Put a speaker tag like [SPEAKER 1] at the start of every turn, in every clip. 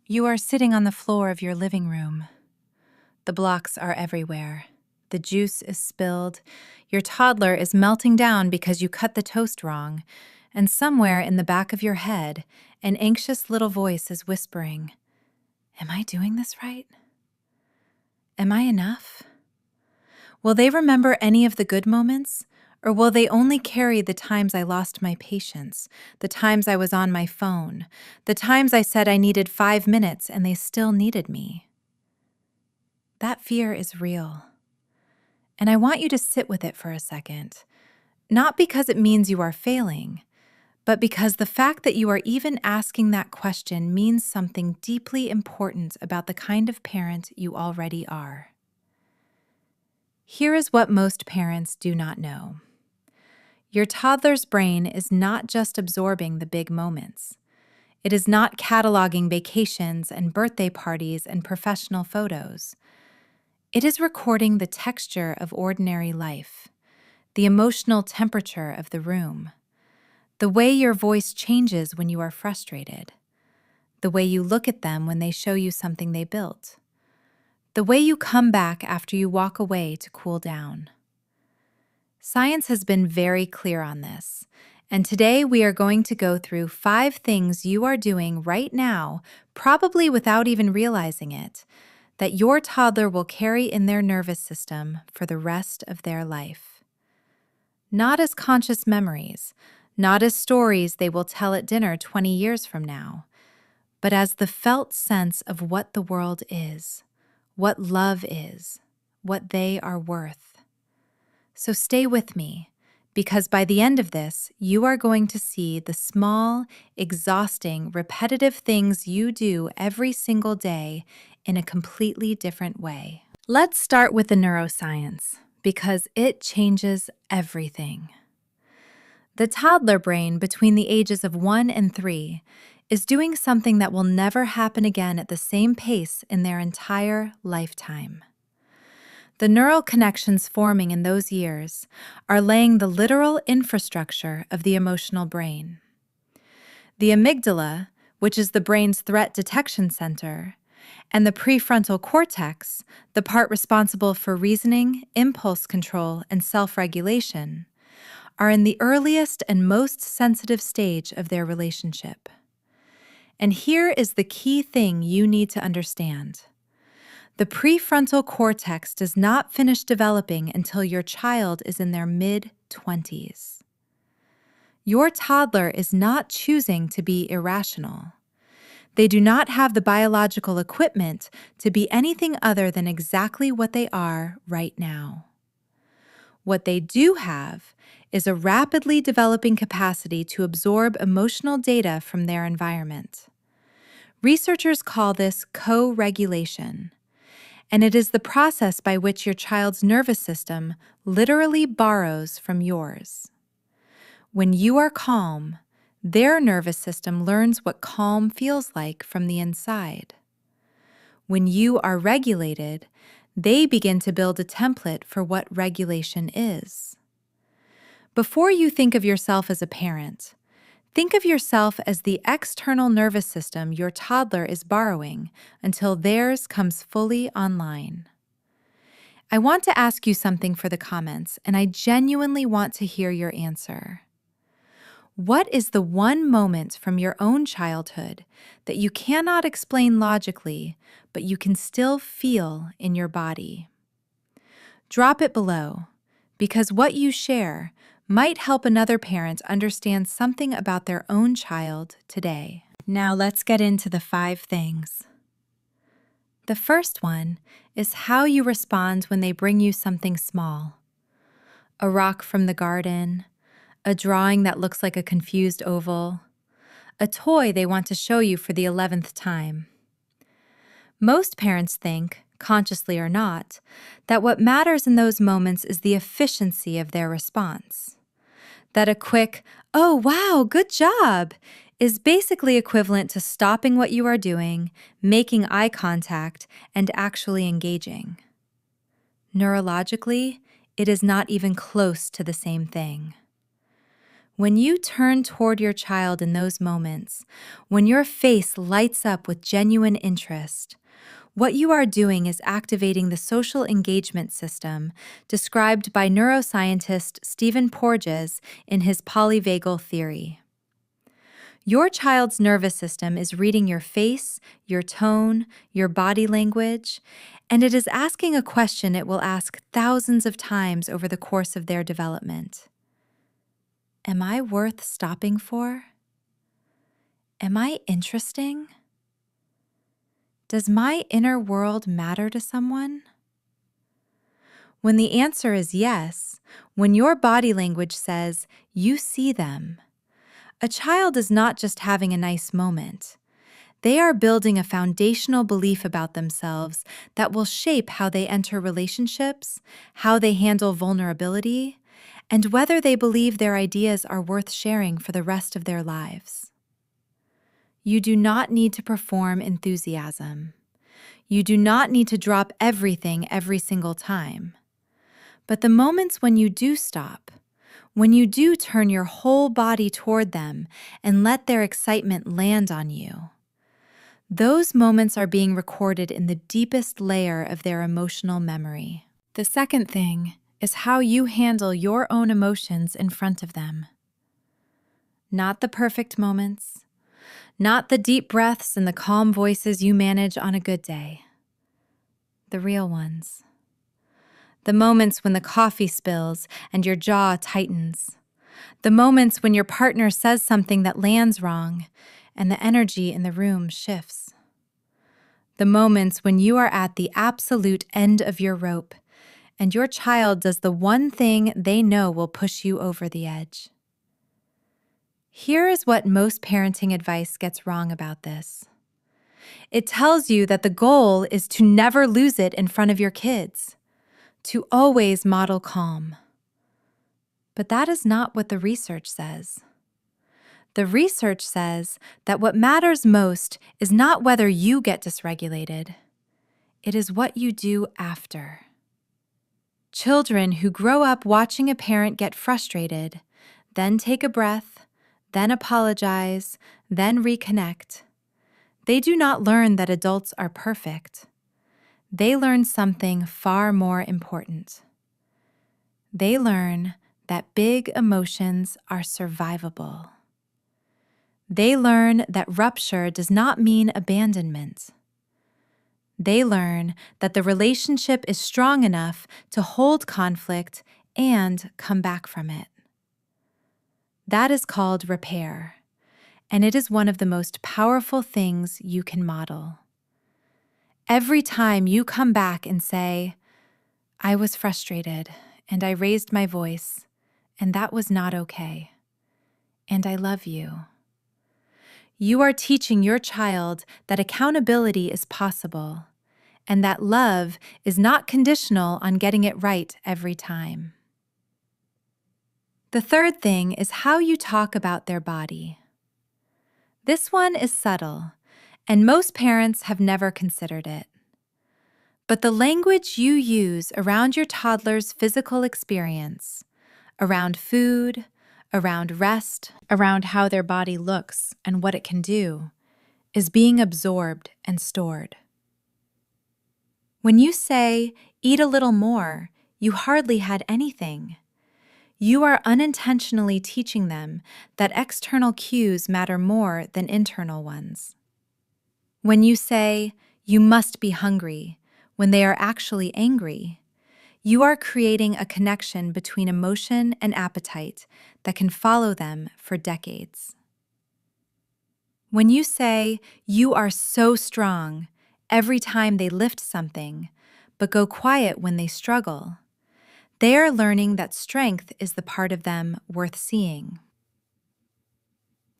[SPEAKER 1] You are sitting on the floor of your living room. The blocks are everywhere. The juice is spilled. Your toddler is melting down because you cut the toast wrong. And somewhere in the back of your head, an anxious little voice is whispering, "Am I doing this right? Am I enough?" Will they remember any of the good moments? Or will they only carry the times I lost my patience, the times I was on my phone, the times I said I needed 5 minutes and they still needed me? That fear is real. And I want you to sit with it for a second, not because it means you are failing, but because the fact that you are even asking that question means something deeply important about the kind of parent you already are. Here is what most parents do not know. Your toddler's brain is not just absorbing the big moments. It is not cataloging vacations and birthday parties and professional photos. It is recording the texture of ordinary life, the emotional temperature of the room, the way your voice changes when you are frustrated, the way you look at them when they show you something they built, the way you come back after you walk away to cool down. Science has been very clear on this, and today we are going to go through 5 things you are doing right now, probably without even realizing it, that your toddler will carry in their nervous system for the rest of their life. Not as conscious memories, not as stories they will tell at dinner 20 years from now, but as the felt sense of what the world is, what love is, what they are worth. So stay with me, because by the end of this, you are going to see the small, exhausting, repetitive things you do every single day in a completely different way. Let's start with the neuroscience, because it changes everything. The toddler brain between the ages of 1 and 3 is doing something that will never happen again at the same pace in their entire lifetime. The neural connections forming in those years are laying the literal infrastructure of the emotional brain. The amygdala, which is the brain's threat detection center, and the prefrontal cortex, the part responsible for reasoning, impulse control, and self-regulation, are in the earliest and most sensitive stage of their relationship. And here is the key thing you need to understand. The prefrontal cortex does not finish developing until your child is in their mid-20s. Your toddler is not choosing to be irrational. They do not have the biological equipment to be anything other than exactly what they are right now. What they do have is a rapidly developing capacity to absorb emotional data from their environment. Researchers call this co-regulation. And it is the process by which your child's nervous system literally borrows from yours. When you are calm, their nervous system learns what calm feels like from the inside. When you are regulated, they begin to build a template for what regulation is. Before you think of yourself as a parent, think of yourself as the external nervous system your toddler is borrowing until theirs comes fully online. I want to ask you something for the comments, and I genuinely want to hear your answer. What is the one moment from your own childhood that you cannot explain logically, but you can still feel in your body? Drop it below, because what you share might help another parent understand something about their own child today. Now let's get into the 5 things. The first one is how you respond when they bring you something small. A rock from the garden, a drawing that looks like a confused oval, a toy they want to show you for the 11th time. Most parents think, consciously or not, that what matters in those moments is the efficiency of their response. That a quick, "Oh, wow, good job," is basically equivalent to stopping what you are doing, making eye contact, and actually engaging. Neurologically, it is not even close to the same thing. When you turn toward your child in those moments, when your face lights up with genuine interest, what you are doing is activating the social engagement system described by neuroscientist Stephen Porges in his polyvagal theory. Your child's nervous system is reading your face, your tone, your body language, and it is asking a question it will ask thousands of times over the course of their development. Am I worth stopping for? Am I interesting? Does my inner world matter to someone? When the answer is yes, when your body language says you see them, a child is not just having a nice moment. They are building a foundational belief about themselves that will shape how they enter relationships, how they handle vulnerability, and whether they believe their ideas are worth sharing for the rest of their lives. You do not need to perform enthusiasm. You do not need to drop everything every single time. But the moments when you do stop, when you do turn your whole body toward them and let their excitement land on you, those moments are being recorded in the deepest layer of their emotional memory. The second thing is how you handle your own emotions in front of them. Not the perfect moments, not the deep breaths and the calm voices you manage on a good day. The real ones. The moments when the coffee spills and your jaw tightens. The moments when your partner says something that lands wrong and the energy in the room shifts. The moments when you are at the absolute end of your rope and your child does the one thing they know will push you over the edge. Here is what most parenting advice gets wrong about this. It tells you that the goal is to never lose it in front of your kids, to always model calm. But that is not what the research says. The research says that what matters most is not whether you get dysregulated. It is what you do after. Children who grow up watching a parent get frustrated, then take a breath, then apologize, then reconnect. They do not learn that adults are perfect. They learn something far more important. They learn that big emotions are survivable. They learn that rupture does not mean abandonment. They learn that the relationship is strong enough to hold conflict and come back from it. That is called repair, and it is one of the most powerful things you can model. Every time you come back and say, I was frustrated, and I raised my voice, and that was not okay, and I love you. You are teaching your child that accountability is possible, and that love is not conditional on getting it right every time. The third thing is how you talk about their body. This one is subtle, and most parents have never considered it. But the language you use around your toddler's physical experience, around food, around rest, around how their body looks and what it can do, is being absorbed and stored. When you say, eat a little more, you hardly had anything. You are unintentionally teaching them that external cues matter more than internal ones. When you say, you must be hungry, when they are actually angry, you are creating a connection between emotion and appetite that can follow them for decades. When you say, you are so strong, every time they lift something, but go quiet when they struggle, they are learning that strength is the part of them worth seeing.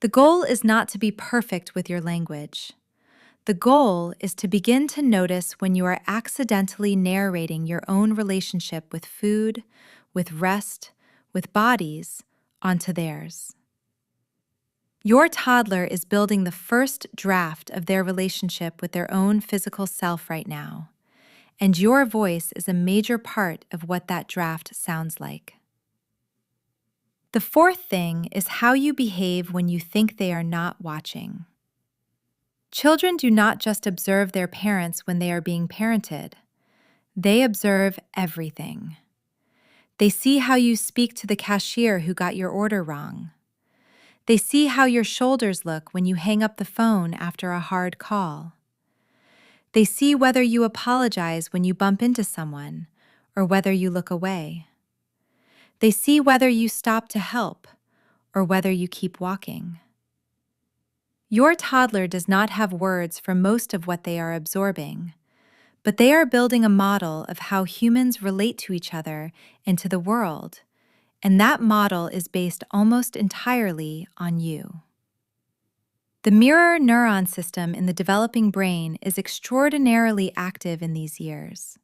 [SPEAKER 1] The goal is not to be perfect with your language. The goal is to begin to notice when you are accidentally narrating your own relationship with food, with rest, with bodies, onto theirs. Your toddler is building the first draft of their relationship with their own physical self right now, and your voice is a major part of what that draft sounds like. The fourth thing is how you behave when you think they are not watching. Children do not just observe their parents when they are being parented. They observe everything. They see how you speak to the cashier who got your order wrong. They see how your shoulders look when you hang up the phone after a hard call. They see whether you apologize when you bump into someone or whether you look away. They see whether you stop to help or whether you keep walking. Your toddler does not have words for most of what they are absorbing, but they are building a model of how humans relate to each other and to the world, and that model is based almost entirely on you. The mirror neuron system in the developing brain is extraordinarily active in these years.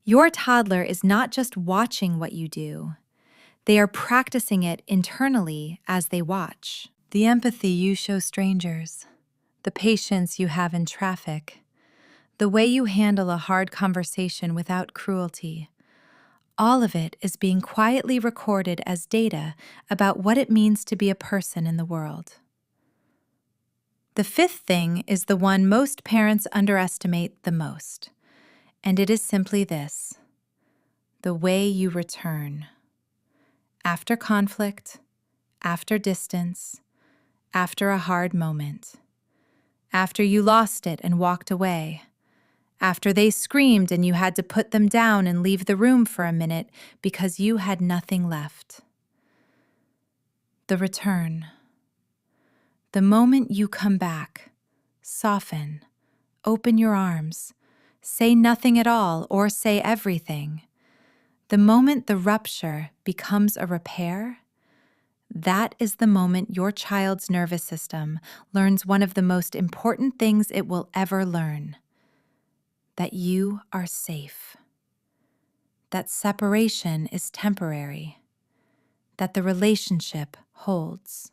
[SPEAKER 1] Your toddler is not just watching what you do, they are practicing it internally as they watch. The empathy you show strangers, the patience you have in traffic, the way you handle a hard conversation without cruelty, all of it is being quietly recorded as data about what it means to be a person in the world. The fifth thing is the one most parents underestimate the most, and it is simply this: the way you return. After conflict, after distance, after a hard moment, after you lost it and walked away, after they screamed and you had to put them down and leave the room for a minute because you had nothing left. The return. The moment you come back, soften, open your arms, say nothing at all or say everything. The moment the rupture becomes a repair, that is the moment your child's nervous system learns one of the most important things it will ever learn: that you are safe, that separation is temporary, that the relationship holds.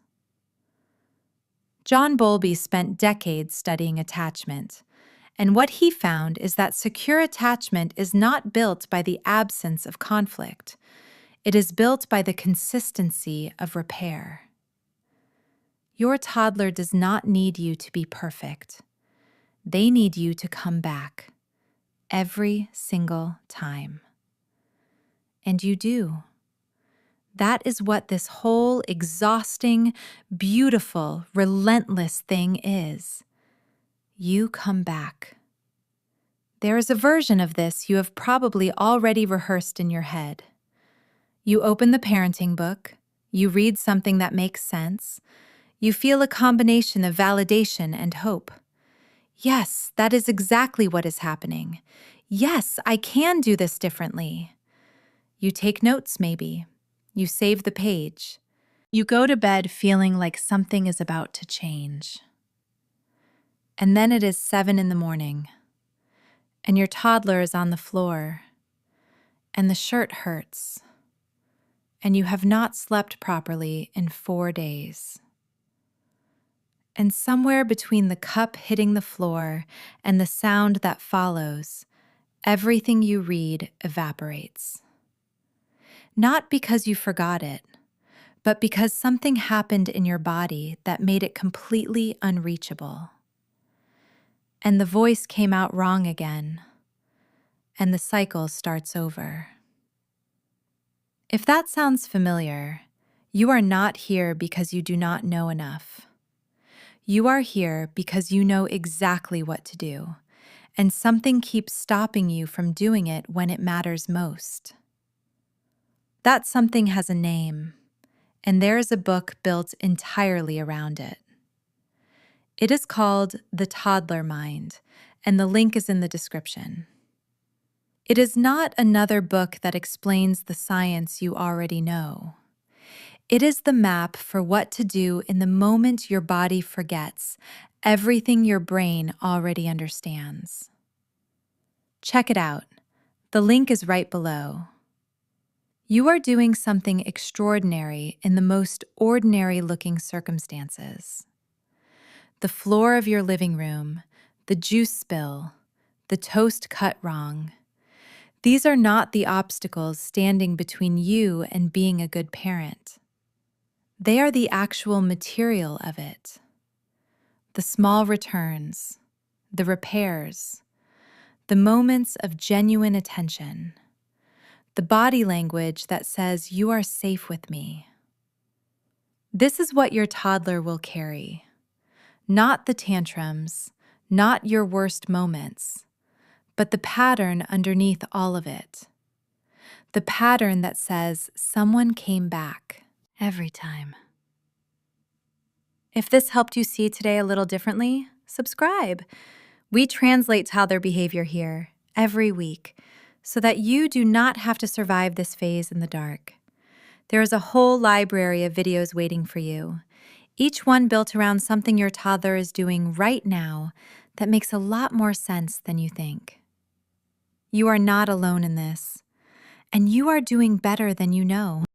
[SPEAKER 1] John Bowlby spent decades studying attachment, and what he found is that secure attachment is not built by the absence of conflict. It is built by the consistency of repair. Your toddler does not need you to be perfect. They need you to come back every single time. And you do. That is what this whole exhausting, beautiful, relentless thing is. You come back. There is a version of this you have probably already rehearsed in your head. You open the parenting book, you read something that makes sense, you feel a combination of validation and hope. Yes, that is exactly what is happening. Yes, I can do this differently. You take notes, maybe. You save the page. You go to bed feeling like something is about to change. And then it is 7 a.m, and your toddler is on the floor, and the shirt hurts, and you have not slept properly in 4 days. And somewhere between the cup hitting the floor and the sound that follows, everything you read evaporates. Not because you forgot it, but because something happened in your body that made it completely unreachable. And the voice came out wrong again, and the cycle starts over. If that sounds familiar, you are not here because you do not know enough. You are here because you know exactly what to do, and something keeps stopping you from doing it when it matters most. That something has a name, and there is a book built entirely around it. It is called The Toddler Mind, and the link is in the description. It is not another book that explains the science you already know. It is the map for what to do in the moment your body forgets everything your brain already understands. Check it out. The link is right below. You are doing something extraordinary in the most ordinary-looking circumstances. The floor of your living room, the juice spill, the toast cut wrong. These are not the obstacles standing between you and being a good parent. They are the actual material of it. The small returns, the repairs, the moments of genuine attention, the body language that says, "You are safe with me." This is what your toddler will carry. Not the tantrums, not your worst moments, but the pattern underneath all of it. The pattern that says, "Someone came back every time." If this helped you see today a little differently, subscribe. We translate toddler behavior here every week so that you do not have to survive this phase in the dark. There is a whole library of videos waiting for you, each one built around something your toddler is doing right now that makes a lot more sense than you think. You are not alone in this, and you are doing better than you know.